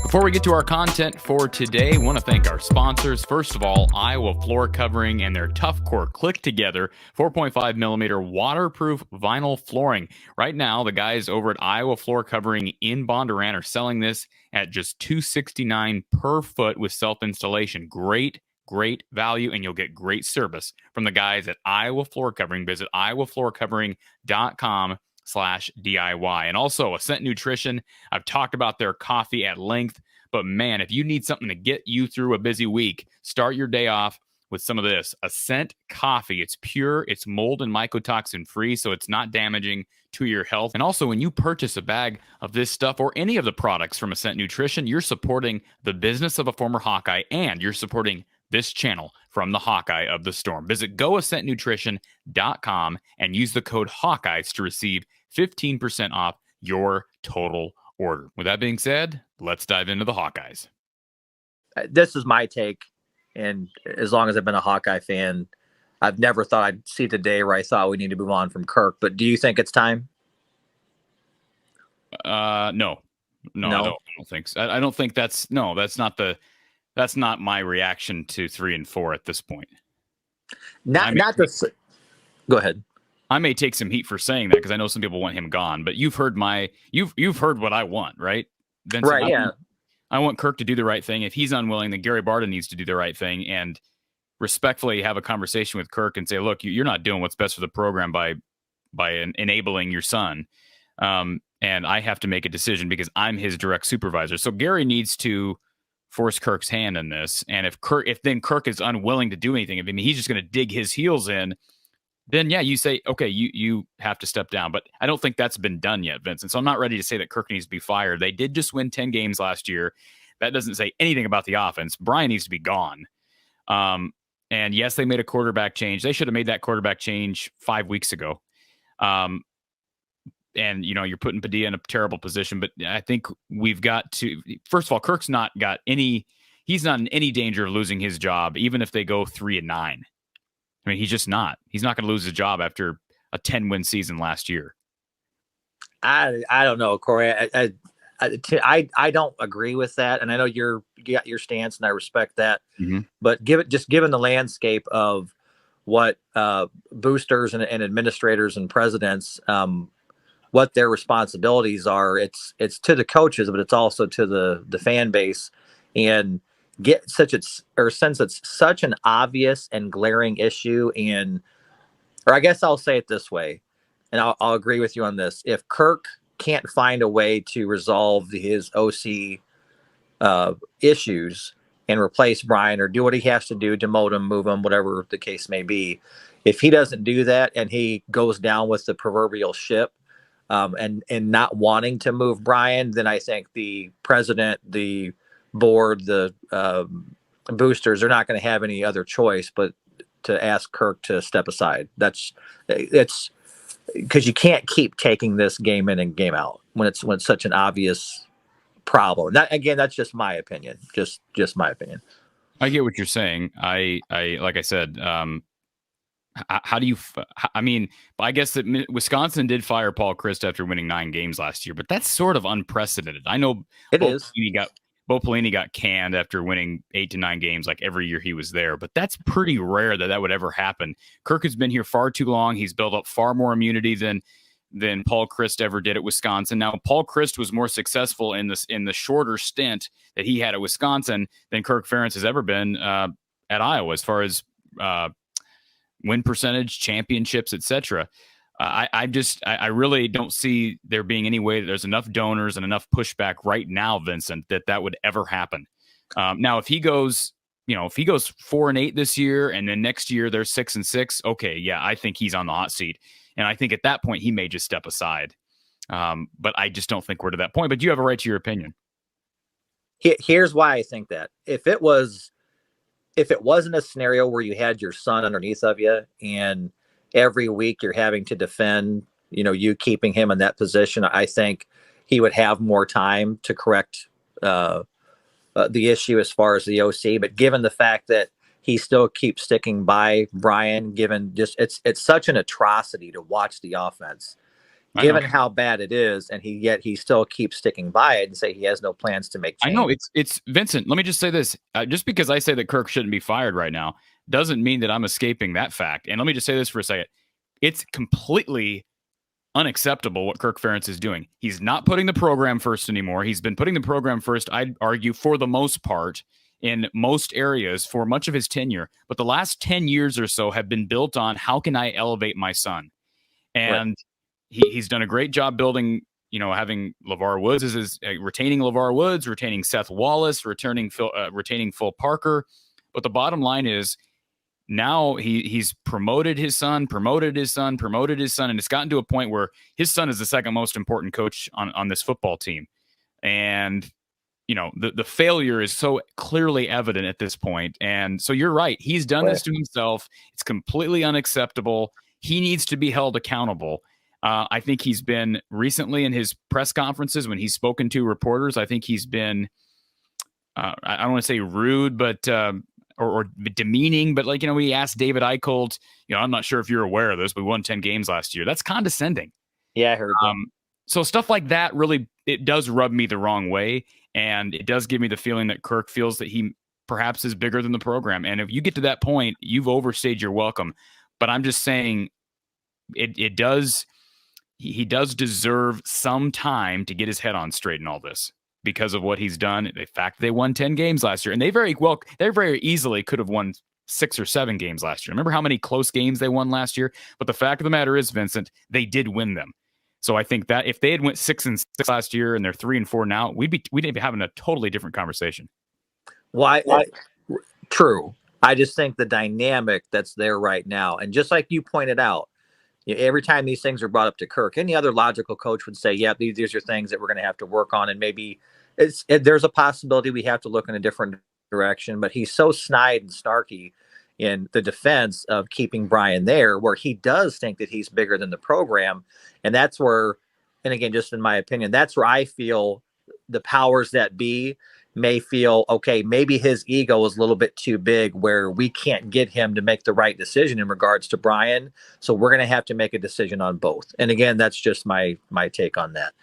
Before we get to our content for today, I want to thank our sponsors. First of all, Iowa Floor Covering and their Tough Core Click Together 4.5 millimeter waterproof vinyl flooring. Right now, the guys over at Iowa Floor Covering in Bondurant are selling this at just $269 per foot with self-installation. Great value, and you'll get great service from the guys at Iowa Floor Covering. Visit iowafloorcovering.com/DIY. And also, Ascent Nutrition. I've talked about their coffee at length, but man, if you need something to get you through a busy week, start your day off with some of this Ascent coffee. It's pure, it's mold and mycotoxin free, so it's not damaging to your health. And also, when you purchase a bag of this stuff or any of the products from Ascent Nutrition, you're supporting the business of a former Hawkeye, and you're supporting this channel from the Hawkeye of the Storm. Visit goascentnutrition.com and use the code Hawkeyes to receive 15% off your total order. With that being said, let's dive into the Hawkeyes. This is my take, and as long as I've been a Hawkeye fan, I've never thought I'd see the day where I thought we need to move on from Kirk. But do you think it's time? No, I don't think so. I don't think that's not my reaction to 3 and 4 at this point. Go ahead. I may take some heat for saying that because I know some people want him gone, but you've heard what I want, right? Vincent, right. Yeah. I want Kirk to do the right thing. If he's unwilling, then Gary Barta needs to do the right thing and respectfully have a conversation with Kirk and say, look, you're not doing what's best for the program by enabling your son. And I have to make a decision because I'm his direct supervisor. So Gary needs to force Kirk's hand in this. And if then Kirk is unwilling to do anything, I mean, he's just going to dig his heels in, then yeah, you say, okay, you have to step down. But I don't think that's been done yet, Vincent. So I'm not ready to say that Kirk needs to be fired. They did just win 10 games last year. That doesn't say anything about the offense. Brian needs to be gone. And yes, they made a quarterback change. They should have made that quarterback change 5 weeks ago. And you're putting Padilla in a terrible position, but I think we've got to, first of all, Kirk's not in any danger of losing his job, even if they go 3-9. I mean, he's just not. He's not going to lose his job after a 10-win season last year. I don't know, Corey. I don't agree with that, and I know you got your stance, and I respect that. Mm-hmm. But given the landscape of what boosters and administrators and presidents, what their responsibilities are, it's to the coaches, but it's also to the fan base, and since it's such an obvious and glaring issue, or I guess I'll say it this way, and I'll agree with you on this. If Kirk can't find a way to resolve his OC issues and replace Brian or do what he has to do, demote him, move him, whatever the case may be, if he doesn't do that and he goes down with the proverbial ship, and not wanting to move Brian, then I think the president, the board, the boosters are not going to have any other choice but to ask Kirk to step aside. It's because you can't keep taking this game in and game out when it's such an obvious problem. That's just my opinion. Just my opinion. I get what you're saying. I like I said, how do you? I mean, I guess that Wisconsin did fire Paul Chryst after winning 9 games last year, but that's sort of unprecedented. I know it is. Bo Pelini got canned after winning 8 to 9 games like every year he was there, but that's pretty rare that would ever happen. Kirk has been here far too long. He's built up far more immunity than Paul Chryst ever did at Wisconsin. Now, Paul Chryst was more successful in the shorter stint that he had at Wisconsin than Kirk Ferentz has ever been at Iowa as far as win percentage, championships, etc. I really don't see there being any way that there's enough donors and enough pushback right now, Vincent, that would ever happen. Now, if he goes 4-8 this year and then next year they're 6-6, okay, yeah, I think he's on the hot seat, and I think at that point he may just step aside. But I just don't think we're to that point. But you have a right to your opinion. Here's why I think that if it wasn't a scenario where you had your son underneath of you and every week you're having to defend, you keeping him in that position, I think he would have more time to correct the issue as far as the OC. But given the fact that he still keeps sticking by Brian, given just it's such an atrocity to watch the offense. given how bad it is, and he still keeps sticking by it and say he has no plans to make change. I know it's Vincent. Let me just say this: just because I say that Kirk shouldn't be fired right now doesn't mean that I'm escaping that fact. And let me just say this for a second: it's completely unacceptable what Kirk Ferentz is doing. He's not putting the program first anymore. He's been putting the program first, I'd argue, for the most part, in most areas for much of his tenure. But the last 10 years or so have been built on how can I elevate my son? And he's done a great job building, having LeVar Woods retaining LeVar Woods, retaining Seth Wallace, retaining Phil Parker. But the bottom line is, now he's promoted his son, and it's gotten to a point where his son is the second most important coach on this football team. And, the failure is so clearly evident at this point. And so you're right. He's done this to himself. It's completely unacceptable. He needs to be held accountable. I think he's been recently in his press conferences when he's spoken to reporters. I think he's been, I don't want to say rude, but or demeaning, but we asked David Eicholt, I'm not sure if you're aware of this, we won 10 games last year. That's condescending. Yeah, I heard that. So stuff like that really, it does rub me the wrong way. And it does give me the feeling that Kirk feels that he perhaps is bigger than the program. And if you get to that point, you've overstayed your welcome. But I'm just saying he does deserve some time to get his head on straight in all this, because of what he's done. The fact they won 10 games last year, and they very easily could have won 6 or 7 games last year. Remember how many close games they won last year? But the fact of the matter is, Vincent, they did win them. So I think that if they had went 6-6 last year and they're 3-4 now, we'd be having a totally different conversation. Why? True. I just think the dynamic that's there right now, and just like you pointed out, every time these things are brought up to Kirk, any other logical coach would say, yeah, these are things that we're going to have to work on. And maybe there's a possibility we have to look in a different direction, but he's so snide and snarky in the defense of keeping Brian there, where he does think that he's bigger than the program. And that's where, and again, just in my opinion, that's where I feel the powers that be may feel, okay, maybe his ego is a little bit too big where we can't get him to make the right decision in regards to Brian. So we're going to have to make a decision on both. And again, that's just my take on that.